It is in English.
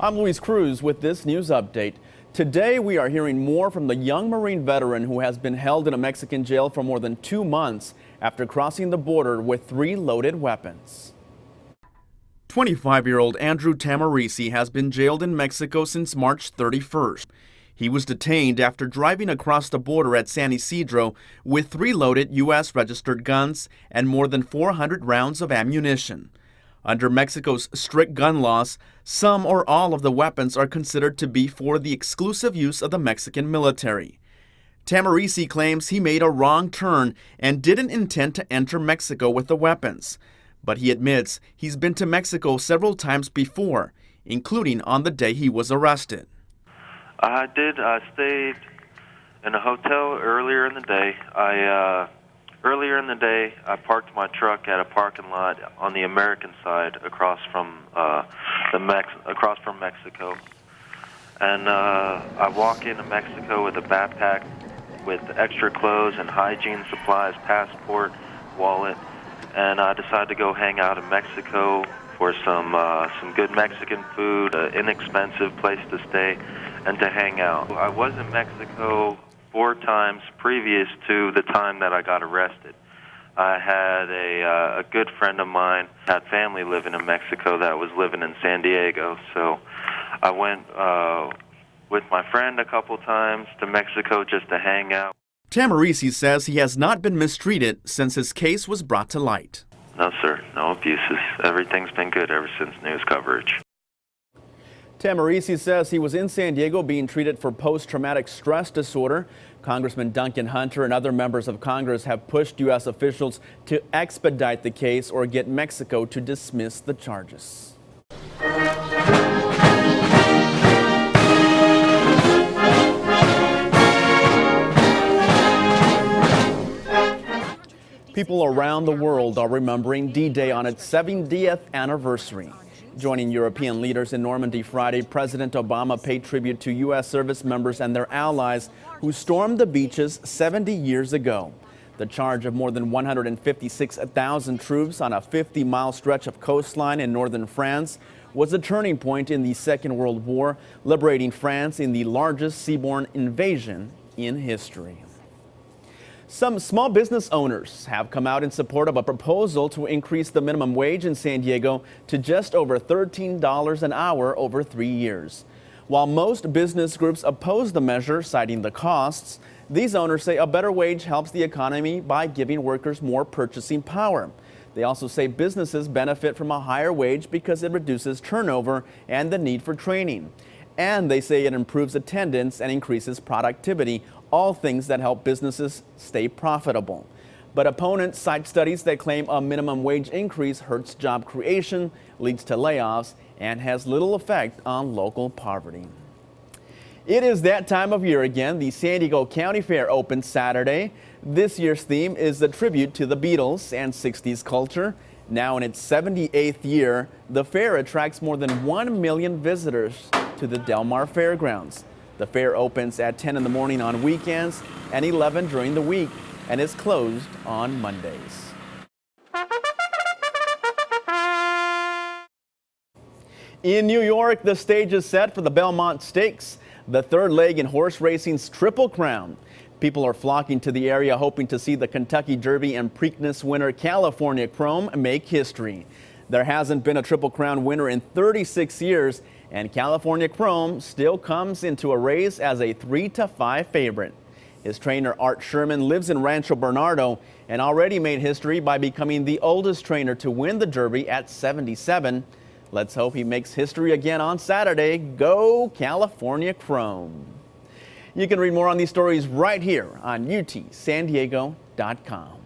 I'm Cruz with this news update. Today we are hearing more from the young Marine veteran who has been held in a Mexican jail for more than 2 months after crossing the border with 3 loaded weapons. 25-year-old Andrew Tahmooressi has been jailed in Mexico since March 31st. He was detained after driving across the border at San Isidro with 3 loaded U.S. registered guns and more than 400 rounds of ammunition. Under Mexico's strict gun laws, some or all of the weapons are considered to be for the exclusive use of the Mexican military. Tahmooressi claims he made a wrong turn and didn't intend to enter Mexico with the weapons. But he admits he's been to Mexico several times before, including on the day he was arrested. I did. I stayed in a hotel earlier in the day. Earlier in the day, I parked my truck at a parking lot on the American side across from Mexico. And I walk into Mexico with a backpack with extra clothes and hygiene supplies, passport, wallet, and I decided to go hang out in Mexico for some good Mexican food, an inexpensive place to stay, and to hang out. I was in Mexico 4 times previous to the time that I got arrested. I had a good friend of mine had family living in Mexico that was living in San Diego, so I went with my friend a couple times to Mexico just to hang out. Tahmooressi says he has not been mistreated since his case was brought to light. No, sir. No abuses. Everything's been good ever since news coverage. Tahmooressi says he was in San Diego being treated for post-traumatic stress disorder. Congressman Duncan Hunter and other members of Congress have pushed U.S. officials to expedite the case or get Mexico to dismiss the charges. People around the world are remembering D-Day on its 70th anniversary. Joining European leaders in Normandy Friday, President Obama paid tribute to U.S. service members and their allies who stormed the beaches 70 years ago. The charge of more than 156,000 troops on a 50-mile stretch of coastline in northern France was a turning point in the Second World War, liberating France in the largest seaborne invasion in history. Some small business owners have come out in support of a proposal to increase the minimum wage in San Diego to just over $13 an hour over 3 years. While most business groups oppose the measure, citing the costs, these owners say a better wage helps the economy by giving workers more purchasing power. They also say businesses benefit from a higher wage because it reduces turnover and the need for training. And they say it improves attendance and increases productivity, all things that help businesses stay profitable. But opponents cite studies that claim a minimum wage increase hurts job creation, leads to layoffs, and has little effect on local poverty. It is that time of year again. The San Diego County Fair opens Saturday. This year's theme is a tribute to the Beatles and 60s culture. Now in its 78th year, the fair attracts more than 1 million visitors to the Del Mar Fairgrounds. The fair opens at 10 in the morning on weekends and 11 during the week and is closed on Mondays. In New York, the stage is set for the Belmont Stakes, the third leg in horse racing's Triple Crown. People are flocking to the area hoping to see the Kentucky Derby and Preakness winner California Chrome make history. There hasn't been a Triple Crown winner in 36 years, and California Chrome still comes into a race as a 3-5 favorite. His trainer Art Sherman lives in Rancho Bernardo and already made history by becoming the oldest trainer to win the Derby at 77. Let's hope he makes history again on Saturday. Go California Chrome. You can read more on these stories right here on UTSandiego.com.